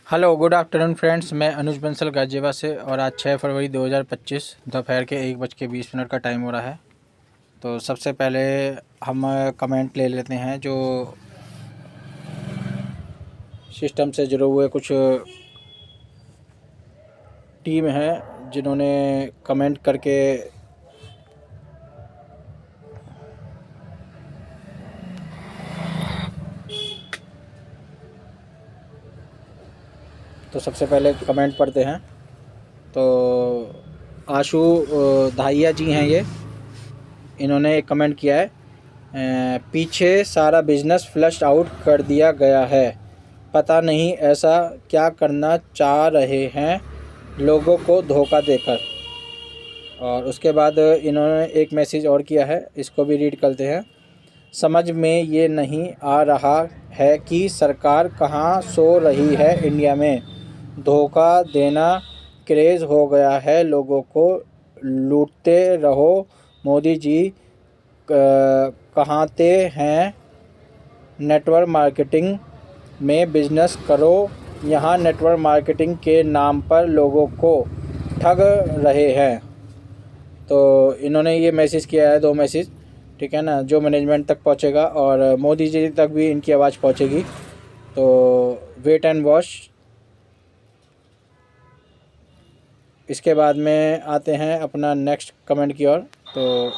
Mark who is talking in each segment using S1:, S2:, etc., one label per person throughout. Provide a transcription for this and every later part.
S1: Hello good afternoon friends, मैं अनुज बंसल गाजियाबाद से और आज 6 फरवरी 2025 दोपहर के 1:20 का टाइम हो रहा है। तो सबसे पहले हम कमेंट ले लेते हैं जो सिस्टम से जुड़े हुए कुछ टीम है जिन्होंने कमेंट करके तो सबसे पहले कमेंट पढ़ते हैं। तो आशु धाइया जी हैं, इन्होंने एक कमेंट किया है, पीछे सारा बिजनेस फ्लश आउट कर दिया गया है, पता नहीं ऐसा क्या करना चाह रहे हैं लोगों को धोखा देकर। और उसके बाद इन्होंने एक मैसेज और किया है, इसको भी रीड करते हैं। समझ में ये नहीं आ रहा है कि सरकार कहाँ सो रही है इंडिया में, धोखा देना क्रेज़ हो गया है लोगों को, लूटते रहो मोदी जी, कहाते हैं नेटवर्क मार्केटिंग में बिजनेस करो, यहाँ नेटवर्क मार्केटिंग के नाम पर लोगों को ठग रहे हैं। तो इन्होंने ये मैसेज किया है, 2 मैसेज, ठीक है ना, जो मैनेजमेंट तक पहुंचेगा और मोदी जी तक भी इनकी आवाज़ पहुंचेगी। तो वेट एंड वॉच। इसके बाद में आते हैं अपना नेक्स्ट कमेंट की ओर। तो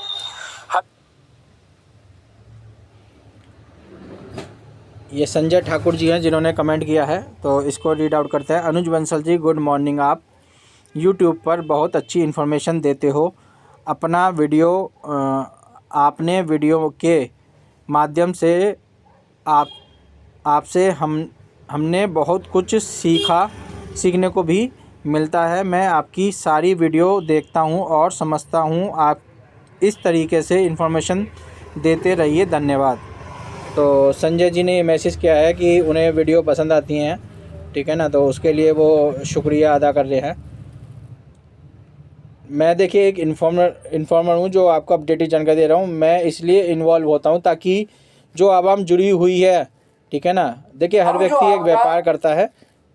S1: ये संजय ठाकुर जी हैं जिन्होंने कमेंट किया है, तो इसको रीड आउट करते हैं। अनुज बंसल जी, गुड मॉर्निंग। आप यूट्यूब पर बहुत अच्छी इन्फॉर्मेशन देते हो। आपने वीडियो के माध्यम से आपसे हमने बहुत कुछ सीखने को भी मिलता है। मैं आपकी सारी वीडियो देखता हूं और समझता हूं। आप इस तरीके से इन्फॉर्मेशन देते रहिए, धन्यवाद। तो संजय जी ने ये मैसेज किया है कि उन्हें वीडियो पसंद आती हैं, ठीक है ना, तो उसके लिए वो शुक्रिया अदा कर रहे हैं। मैं देखिए एक इन्फॉर्मर हूँ जो आपको अपडेटेड जानकारी दे रहा हूँ। मैं इसलिए इन्वॉल्व होता हूँ ताकि जो आवाम जुड़ी हुई है, ठीक है ना, देखिए हर व्यक्ति एक व्यापार करता है,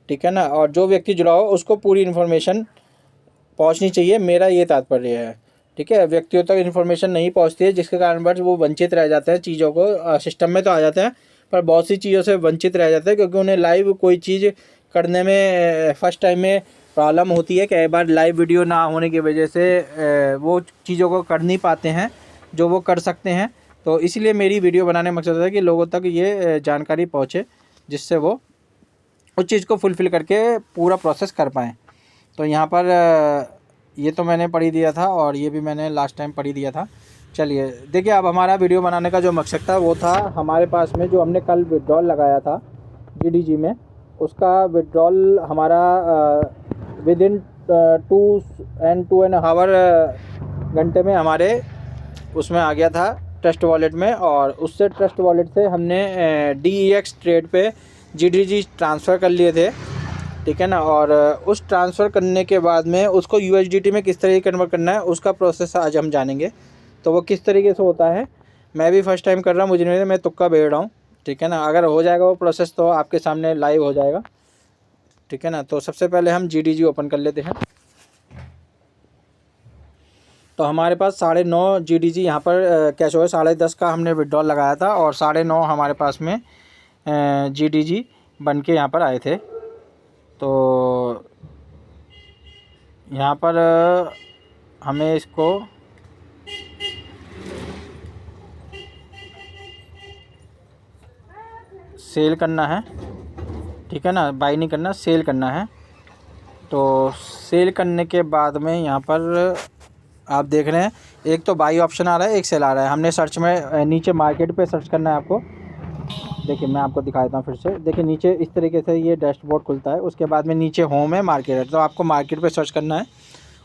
S1: ठीक है ना, और जो व्यक्ति जुड़ा हो उसको पूरी इन्फॉर्मेशन पहुँचनी चाहिए, मेरा ये तात्पर्य है, ठीक है। व्यक्तियों तक इन्फॉर्मेशन नहीं पहुँचती है जिसके कारणवश वो वंचित रह जाते हैं चीज़ों को, सिस्टम में तो आ जाते हैं पर बहुत सी चीज़ों से वंचित रह जाते हैं क्योंकि उन्हें लाइव कोई चीज़ करने में फर्स्ट टाइम में प्रॉब्लम होती है। कई बार लाइव वीडियो ना होने की वजह से वो चीज़ों को कर नहीं पाते हैं जो वो कर सकते हैं। तो इसलिए मेरी वीडियो बनाने का मकसद है कि लोगों तक ये जानकारी पहुँचे जिससे वो उस चीज़ को फुलफ़िल करके पूरा प्रोसेस कर पाएँ। तो यहाँ पर ये तो मैंने पढ़ ही दिया था और ये भी मैंने लास्ट टाइम पढ़ ही दिया था। चलिए देखिए, अब हमारा वीडियो बनाने का जो मकसद था वो था, हमारे पास में जो हमने कल विड्रॉल लगाया था GDG में, उसका विड्रॉल हमारा विदिन 2.5 घंटे में हमारे उसमें आ गया था ट्रस्ट वॉलेट में। और उससे ट्रस्ट वॉलेट से हमने DEX ट्रेड पे GDG ट्रांसफ़र कर लिए थे, ठीक है ना। और उस ट्रांसफ़र करने के बाद में उसको USDT में किस तरीके कन्वर्ट करना है उसका प्रोसेस आज हम जानेंगे। तो वो किस तरीके से होता है, मैं भी फर्स्ट टाइम कर रहा हूँ, मुझे नहीं, मैं तुक्का बेच रहा हूँ, ठीक है ना। अगर हो जाएगा वो प्रोसेस तो आपके सामने लाइव हो जाएगा, ठीक है ना। तो सबसे पहले हम GDG ओपन कर लेते हैं। तो हमारे पास 9.5 GDG यहाँ पर कैश हुआ है। 10:30 का हमने विड्रॉल लगाया था और 9:30 हमारे पास में GDG बन के यहाँ पर आए थे। तो यहाँ पर हमें इसको सेल करना है, ठीक है ना, बाई नहीं करना, सेल करना है। तो सेल करने के बाद में यहाँ पर आप देख रहे हैं एक तो बाई ऑप्शन आ रहा है, एक सेल आ रहा है। हमने सर्च में नीचे मार्केट पे सर्च करना है आपको। देखिए मैं आपको दिखा देता हूँ फिर से। देखिए नीचे इस तरीके से ये डैशबोर्ड खुलता है, उसके बाद में नीचे होम है, मार्केट है, तो आपको मार्केट पे सर्च करना है।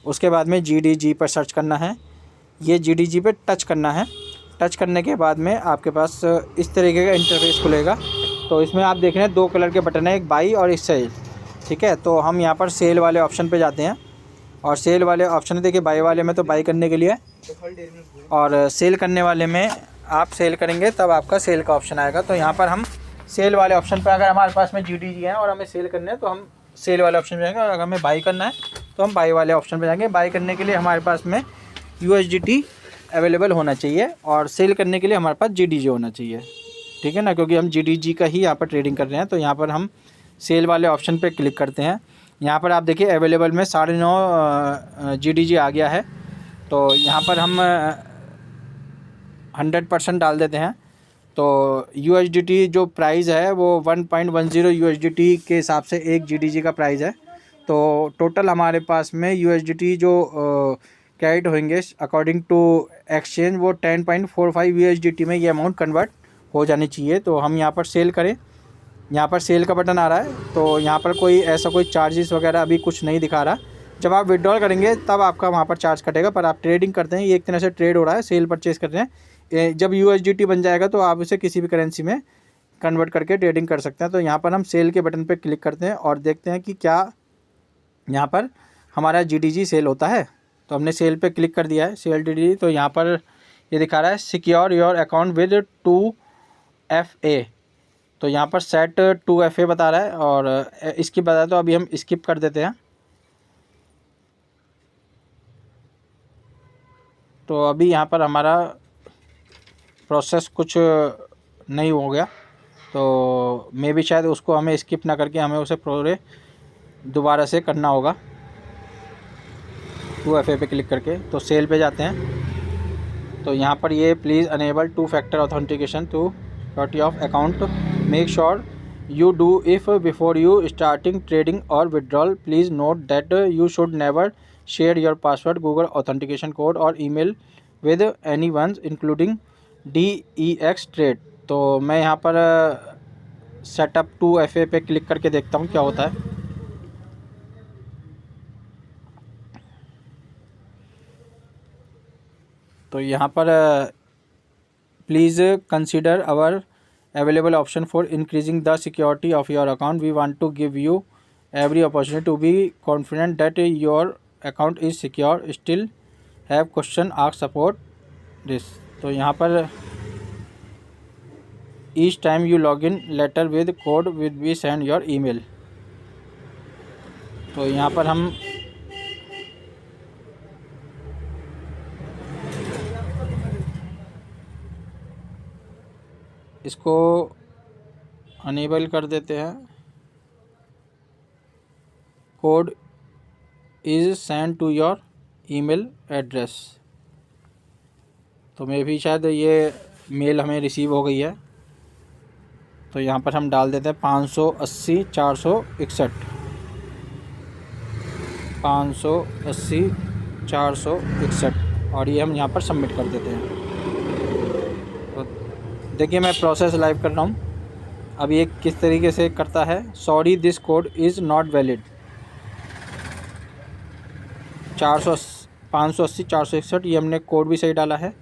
S1: उसके बाद में GDG पर सर्च करना है, ये GDG पे टच करना है। टच करने के बाद में आपके पास इस तरीके का इंटरफेस खुलेगा। तो इसमें आप देख रहे हैं 2 कलर के बटन है, एक बाई और एक सेल, ठीक है। तो हम यहाँ पर सेल वाले ऑप्शन पे जाते हैं और सेल वाले ऑप्शन देखिए, बाई वाले में तो बाई करने के लिए और सेल करने वाले में आप सेल करेंगे तब आपका सेल का ऑप्शन आएगा। तो यहाँ पर हम सेल वाले ऑप्शन पर, अगर हमारे पास में GDG है और हमें सेल करने हैं तो हम सेल वाले ऑप्शन पे जाएंगे, और अगर हमें बाई करना है तो हम बाई वाले ऑप्शन पे जाएंगे। बाई करने के लिए हमारे पास में USDT अवेलेबल होना चाहिए, और सेल करने के लिए हमारे पास GDG होना चाहिए, ठीक है ना, क्योंकि हम GDG का ही यहाँ पर ट्रेडिंग कर रहे हैं। तो यहाँ पर हम सेल वाले ऑप्शन पे क्लिक करते हैं। यहाँ पर आप देखिए अवेलेबल में 9.5 GDG आ गया है। तो यहाँ पर हम 100% डाल देते हैं। तो USDT जो प्राइस है वो 1.10 USDT के हिसाब से 1 GDG का प्राइस है। तो टोटल हमारे पास में USDT जो क्रेडिट होंगे अकॉर्डिंग टू एक्सचेंज वो 10.45 USDT में ये अमाउंट कन्वर्ट हो जानी चाहिए। तो हम यहाँ पर सेल करें, यहाँ पर सेल का बटन आ रहा है। तो यहाँ पर कोई ऐसा कोई चार्जेस वगैरह अभी कुछ नहीं दिखा रहा। जब आप विड्रॉल करेंगे तब आपका वहाँ पर चार्ज कटेगा, पर आप ट्रेडिंग करते हैं, ये एक तरह से ट्रेड हो रहा है, सेल परचेज़ कर रहे हैं। जब USDT बन जाएगा तो आप इसे किसी भी करेंसी में कन्वर्ट करके ट्रेडिंग कर सकते हैं। तो यहाँ पर हम सेल के बटन पर क्लिक करते हैं और देखते हैं कि क्या यहाँ पर हमारा GDG सेल होता है। तो हमने सेल पे क्लिक कर दिया है, सेल GDG। तो यहाँ पर ये दिखा रहा है secure your account with 2FA। तो यहाँ पर सेट 2FA बता रहा है, और इसकी बता तो अभी हम स्किप कर देते हैं। तो अभी यहाँ पर हमारा प्रोसेस कुछ नहीं हो गया, तो मे भी शायद उसको हमें स्किप ना करके हमें उसे पूरे दोबारा से करना होगा 2FA पे क्लिक करके। तो सेल पे जाते हैं। तो यहाँ पर ये please enable 2 factor authentication to security of account, make sure you do if before you starting trading or withdrawal. Please note that you should never share your password, Google authentication code or email with anyone including DEX trade। तो मैं यहाँ पर setup 2FA पे click करके देखता हूँ क्या होता है। तो यहाँ पर please consider our available option for increasing the security of your account. We want to give you every opportunity to be confident that your account is secure. Still have question, ask support this। तो यहाँ पर each time you log in letter with code will be send your email। तो यहाँ पर हम इसको enable कर देते हैं। Code is send to your email address. तो मे भी शायद ये मेल हमें रिसीव हो गई है। तो यहाँ पर हम डाल देते हैं 580 461 580 461, और ये हम यहाँ पर सबमिट कर देते हैं। तो देखिए मैं प्रोसेस लाइव कर रहा हूँ। अब ये किस तरीके से करता है। Sorry this code is not valid. 580 461 ये हमने कोड भी सही डाला है,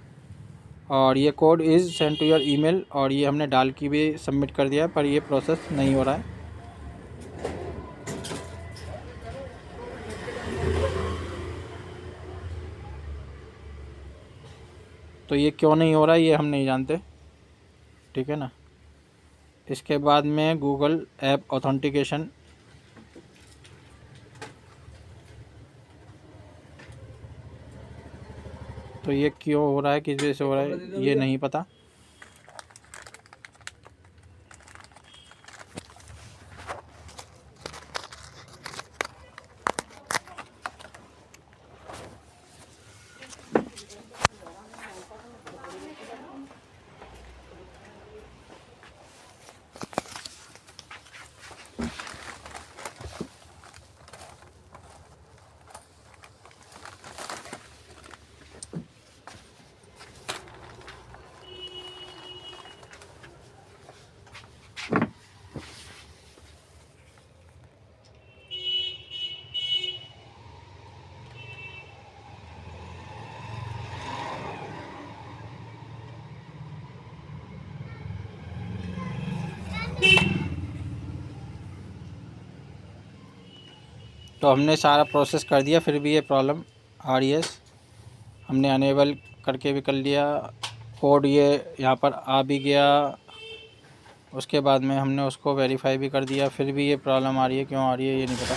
S1: और ये code is send to your email, और ये हमने डाल के भी सबमिट कर दिया है, पर ये प्रोसेस नहीं हो रहा है। तो ये क्यों नहीं हो रहा है ये हम नहीं जानते, ठीक है ना। इसके बाद में गूगल ऐप ऑथेंटिकेशन, तो ये क्यों हो रहा है, किस वजह से हो रहा है ये नहीं पता। तो हमने सारा प्रोसेस कर दिया, फिर भी ये प्रॉब्लम आ रही है। हमने अनेबल करके भी कर लिया, कोड ये यहाँ पर आ भी गया, उसके बाद में हमने उसको वेरीफाई भी कर दिया, फिर भी ये प्रॉब्लम आ रही है, क्यों आ रही है ये नहीं पता।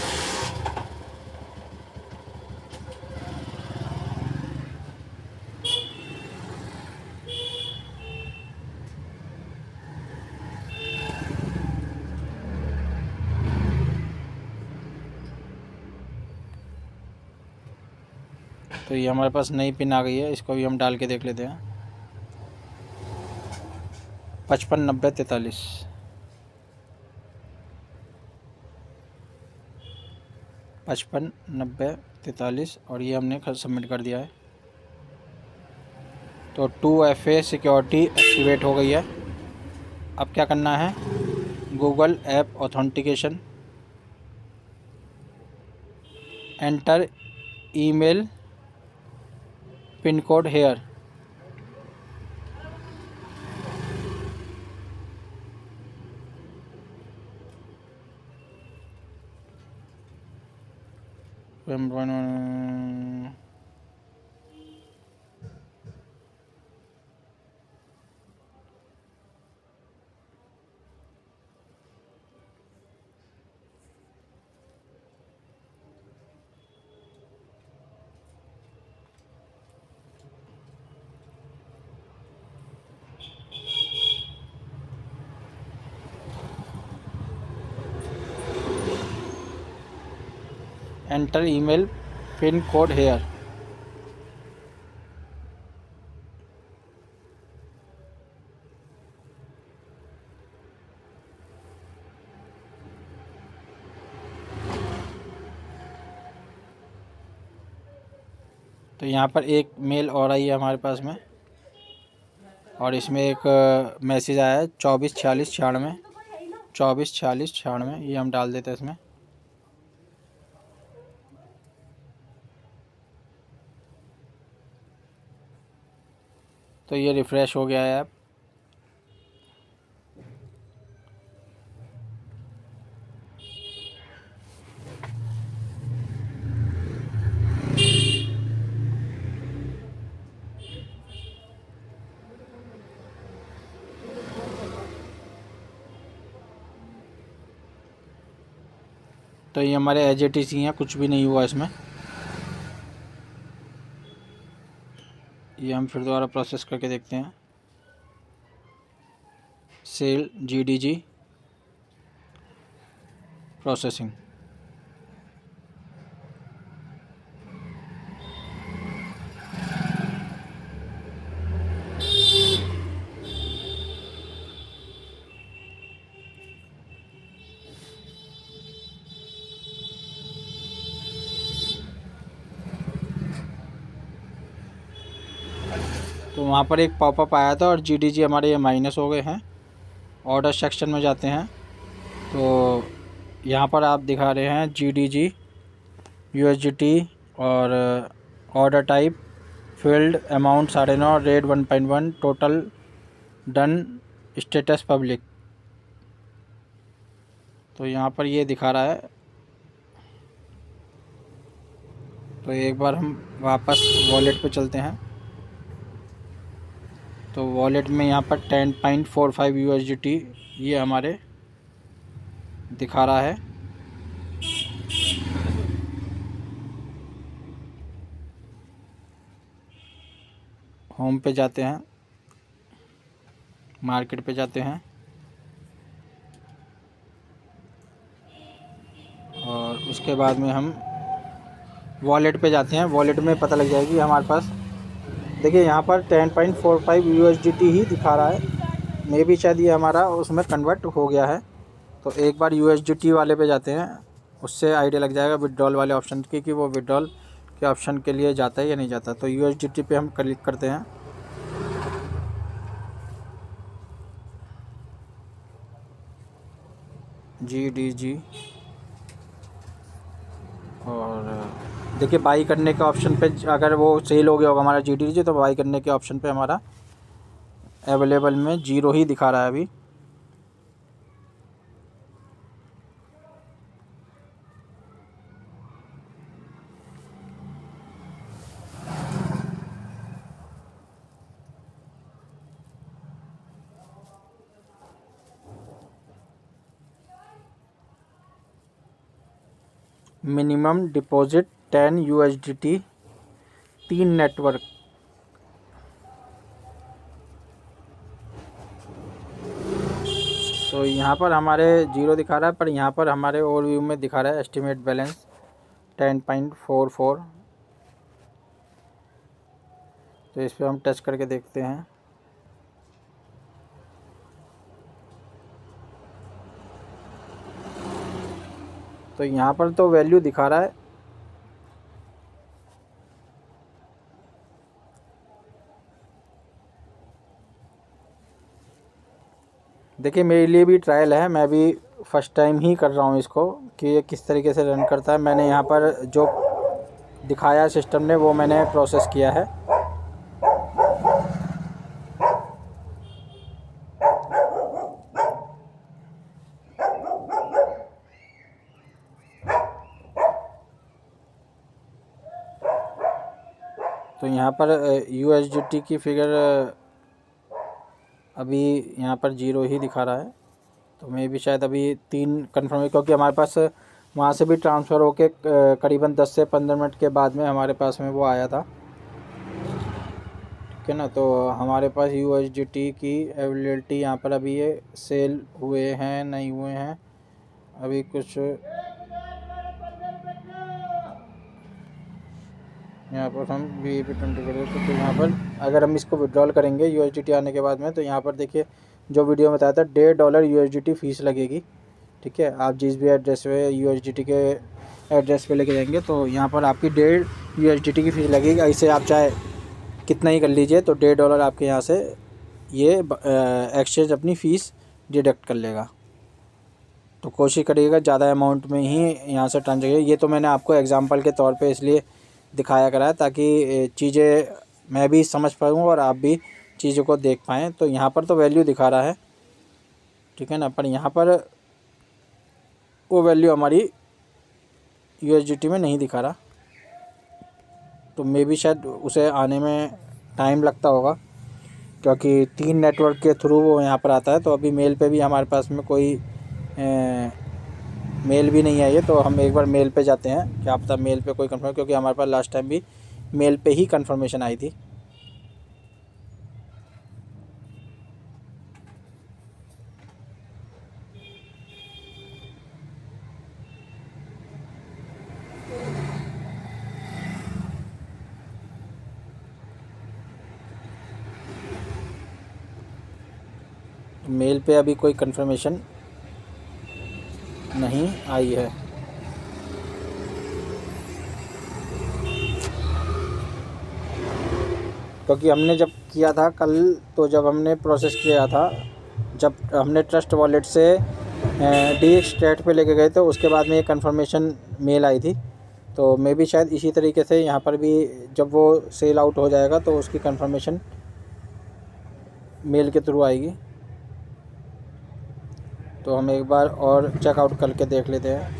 S1: तो ये हमारे पास नई पिन आ गई है, इसको भी हम डाल के देख लेते हैं। 55 90 43, 55 90 43, और ये हमने सबमिट कर दिया है। तो 2FA सिक्योरिटी एक्टिवेट हो गई है। अब क्या करना है, Google app authentication, enter email pin code here. Enter email pin code here. तो यहाँ पर एक मेल और आई है हमारे पास में, और इसमें एक मैसेज आया है 24 46 96, 24 46 96, ये हम डाल देते हैं इसमें। तो ये रिफ़्रेश हो गया है ऐप। तो ये हमारे एज इट इज़ ही हैं, कुछ भी नहीं हुआ इसमें। ये हम फिर दोबारा प्रोसेस करके देखते हैं। सेल GDG प्रोसेसिंग। तो वहाँ पर एक पॉपअप आया था और GDG हमारे ये माइनस हो गए हैं। ऑर्डर सेक्शन में जाते हैं, तो यहाँ पर आप दिखा रहे हैं GDG USDT और order type field amount 9.5, rate 1.1, total done, status public. तो यहाँ पर ये दिखा रहा है। तो एक बार हम वापस वॉलेट पे चलते हैं। तो वॉलेट में यहाँ पर 10.45 USDT ये हमारे दिखा रहा है। होम पे जाते हैं, मार्केट पे जाते हैं, और उसके बाद में हम वॉलेट पे जाते हैं। वॉलेट में पता लग जाएगी हमारे पास। देखिए यहाँ पर 10.45 USDT ही दिखा रहा है। मे भी शायद ये हमारा उसमें कन्वर्ट हो गया है। तो एक बार USDT वाले पे जाते हैं, उससे आइडिया लग जाएगा विड्रॉल वाले ऑप्शन की कि वो विड्रॉल के ऑप्शन के लिए जाता है या नहीं जाता। तो USDT पे हम क्लिक करते हैं। GDG, और देखिए बाई करने के ऑप्शन पे, अगर वो सेल हो गया होगा हमारा GDG, तो बाई करने के ऑप्शन पे हमारा अवेलेबल में 0 ही दिखा रहा है अभी। Minimum deposit 10 USDT, 3 network. तो यहाँ पर हमारे जीरो दिखा रहा है, पर यहाँ पर हमारे ओवरव्यू में दिखा रहा है एस्टिमेट बैलेंस 10.44। तो इस पर हम टच करके देखते हैं। तो यहाँ पर तो वैल्यू दिखा रहा है, देखिए मेरे लिए भी ट्रायल है, मैं भी फर्स्ट टाइम ही कर रहा हूँ इसको कि ये किस तरीके से रन करता है। मैंने यहाँ पर जो दिखाया सिस्टम ने वो मैंने प्रोसेस किया है। तो यहाँ पर USDT की फिगर अभी यहाँ पर 0 ही दिखा रहा है। तो मैं भी शायद अभी 3 कन्फर्म, क्योंकि हमारे पास वहाँ से भी ट्रांसफ़र होके करीबन 10 से 15 मिनट के बाद में हमारे पास में वो आया था, ठीक है ना। तो हमारे पास USDT की अवेलेबिलिटी यहाँ पर अभी ये सेल हुए हैं नहीं हुए हैं अभी कुछ, यहाँ पर हम VAP20 करें तो यहाँ पर अगर हम इसको विड्रॉल करेंगे USDT आने के बाद में, तो यहाँ पर देखिए जो वीडियो में बताया था $1.5 USDT फ़ीस लगेगी, ठीक है। आप जिस भी एड्रेस पे USDT के एड्रेस पे लेके जाएंगे तो यहाँ पर आपकी $1.5 USDT की फ़ीस लगेगी। ऐसे आप चाहे कितना ही कर लीजिए तो $1.5 आपके यहाँ से ये एक्सचेंज अपनी फ़ीस डिडक्ट कर लेगा। तो कोशिश करिएगा ज़्यादा अमाउंट में ही यहाँ से ट्रांजेक्शन। ये तो मैंने आपको एग्जांपल के तौर पे इसलिए दिखाया करा है ताकि चीज़ें मैं भी समझ पाऊँ और आप भी चीज़ों को देख पाएँ। तो यहाँ पर तो वैल्यू दिखा रहा है, ठीक है ना, पर यहाँ पर वो वैल्यू हमारी USDT में नहीं दिखा रहा। तो मे भी शायद उसे आने में टाइम लगता होगा, क्योंकि 3 नेटवर्क के थ्रू वो यहाँ पर आता है। तो अभी मेल पे भी हमारे पास में कोई मेल भी नहीं आई है। तो हम एक बार मेल पे जाते हैं, क्या पता मेल पे कोई कंफर्म, क्योंकि हमारे पास लास्ट टाइम भी मेल पे ही कंफर्मेशन आई थी। मेल पे अभी कोई कंफर्मेशन नहीं आई है। क्योंकि हमने जब किया था कल, तो जब हमने प्रोसेस किया था, जब हमने ट्रस्ट वॉलेट से DX स्टेट पे लेके गए तो उसके बाद में ये कंफर्मेशन मेल आई थी। तो मे भी शायद इसी तरीके से यहाँ पर भी जब वो सेल आउट हो जाएगा तो उसकी कंफर्मेशन मेल के थ्रू आएगी। तो हम एक बार और चेकआउट करके देख लेते हैं।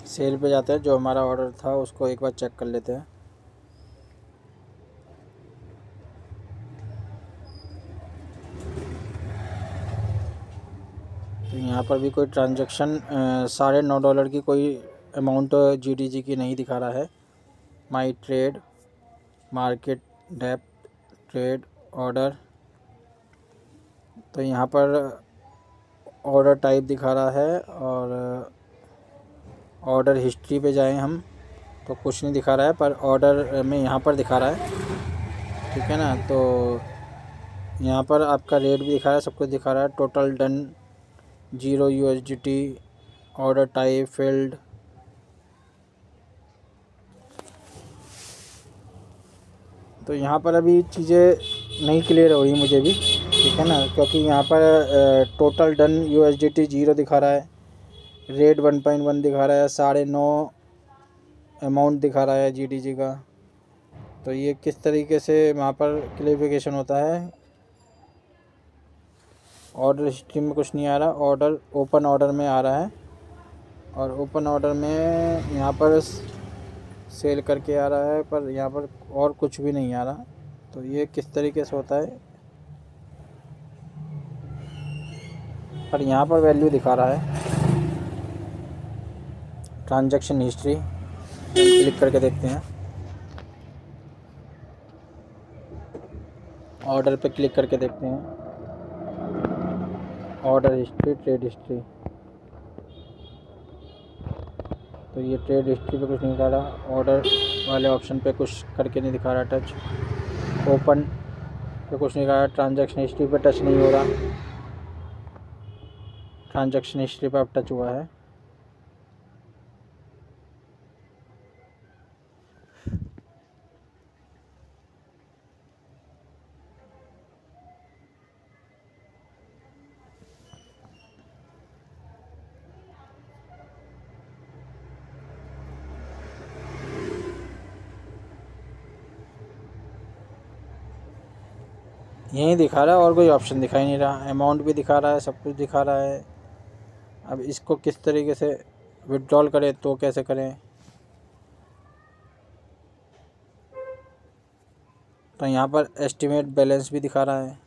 S1: सेल पे जाते हैं, जो हमारा ऑर्डर था उसको एक बार चेक कर लेते हैं। तो यहाँ पर भी कोई ट्रांजैक्शन $9.5 की कोई अमाउंट GDG की नहीं दिखा रहा है। माई trade, market depth, trade order, तो यहाँ पर ऑर्डर टाइप दिखा रहा है। और ऑर्डर हिस्ट्री पे जाएं हम तो कुछ नहीं दिखा रहा है, पर ऑर्डर में यहाँ पर दिखा रहा है, ठीक है ना। तो यहाँ पर आपका रेट भी दिखा रहा है, सब कुछ दिखा रहा है। Total done 0 USDT, order type field. तो यहाँ पर अभी चीज़ें नहीं क्लियर हो रही मुझे भी, ठीक है ना, क्योंकि यहाँ पर टोटल डन USDT 0 दिखा रहा है, रेट 1.1 दिखा रहा है, 9.5 अमाउंट दिखा रहा है GDG का। तो ये किस तरीके से वहाँ पर क्लेरिफिकेशन होता है। ऑर्डर हिस्ट्री में कुछ नहीं आ रहा, ऑर्डर ओपन ऑर्डर में आ रहा है, और ओपन ऑर्डर में यहाँ पर सेल करके आ रहा है, पर यहाँ पर और कुछ भी नहीं आ रहा। तो ये किस तरीके से होता है, पर यहाँ पर वैल्यू दिखा रहा है। ट्रांजैक्शन हिस्ट्री क्लिक करके देखते हैं, ऑर्डर पे क्लिक करके देखते हैं, ऑर्डर हिस्ट्री, ट्रेड हिस्ट्री। तो ये ट्रेड हिस्ट्री पे कुछ नहीं दिखा रहा, ऑर्डर वाले ऑप्शन पे कुछ करके नहीं दिखा रहा टच, ओपन पे कुछ नहीं दिखा रहा, ट्रांजैक्शन हिस्ट्री पे टच नहीं हो रहा। ट्रांजैक्शन हिस्ट्री पे अब टच हुआ है। यहीं दिखा रहा है और कोई ऑप्शन दिखाई नहीं रहा। अमाउंट भी दिखा रहा है, सब कुछ दिखा रहा है। अब इसको किस तरीके से विड्रॉल करें, तो कैसे करें। तो यहाँ पर एस्टिमेट बैलेंस भी दिखा रहा है।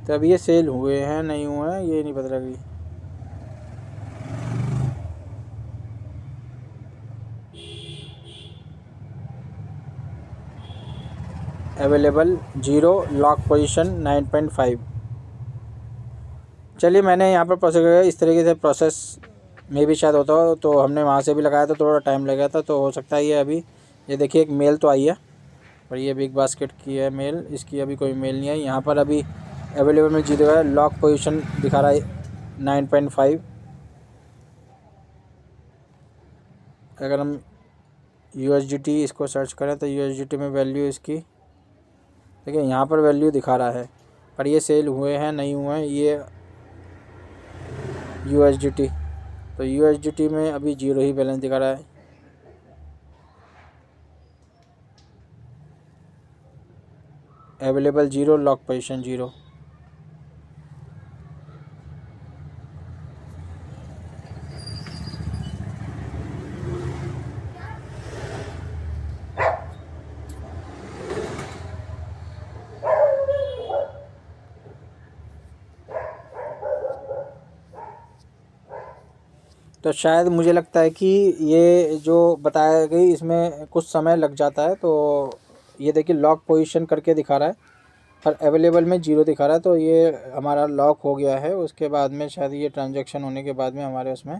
S1: तो अब ये सेल हुए हैं नहीं हुए हैं ये नहीं पता लगी। Available 0, lock position 9.5। चलिए, मैंने यहाँ पर प्रोसेस किया, इस तरीके से प्रोसेस में भी शायद होता हो। तो हमने वहाँ से भी लगाया था, थोड़ा टाइम लगा था, तो हो सकता है ये अभी। ये देखिए एक मेल तो आई है, पर ये बिग बास्केट की है मेल, इसकी अभी कोई मेल नहीं आई। यहाँ पर अभी अवेलेबल में 0 है, लॉक पोजीशन दिखा रहा है 9.5। अगर हम USDT इसको सर्च करें तो USDT में वैल्यू इसकी देखिए, यहाँ पर वैल्यू दिखा रहा है, पर ये सेल हुए हैं नहीं हुए हैं ये USDT। तो USDT में अभी 0 ही बैलेंस दिखा रहा है। Available 0, lock position 0। तो शायद मुझे लगता है कि ये जो बताया गई इसमें कुछ समय लग जाता है। तो ये देखिए लॉक पोजीशन करके दिखा रहा है, पर अवेलेबल में 0 दिखा रहा है। तो ये हमारा लॉक हो गया है। उसके बाद में शायद ये ट्रांजैक्शन होने के बाद में हमारे उसमें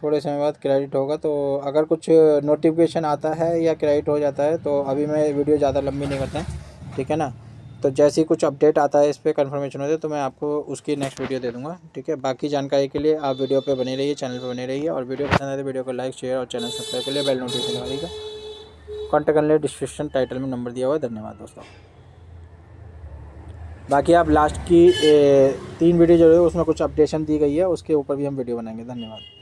S1: थोड़े समय बाद क्रेडिट होगा। तो अगर कुछ नोटिफिकेशन आता है या क्रेडिट हो जाता है, तो अभी मैं वीडियो ज़्यादा लंबी नहीं करता है, ठीक है ना। तो जैसे ही कुछ अपडेट आता है, इस पर कंफर्मेशन होता है, तो मैं आपको उसकी नेक्स्ट वीडियो दे दूंगा, ठीक है। बाकी जानकारी के लिए आप वीडियो पे बने रहिए, चैनल पे बने रहिए, और वीडियो पसंद आए तो वीडियो को लाइक, शेयर और चैनल सब्सक्राइब के लिए बेल नोटिफिकेशन दबाइएगा। कॉन्टैक्ट करने लिए डिस्क्रिप्शन टाइटल में नंबर दिया हुआ है। धन्यवाद दोस्तों। बाकी आप लास्ट की 3 वीडियो जो है उसमें कुछ अपडेशन दी गई है, उसके ऊपर भी हम वीडियो बनाएंगे। धन्यवाद।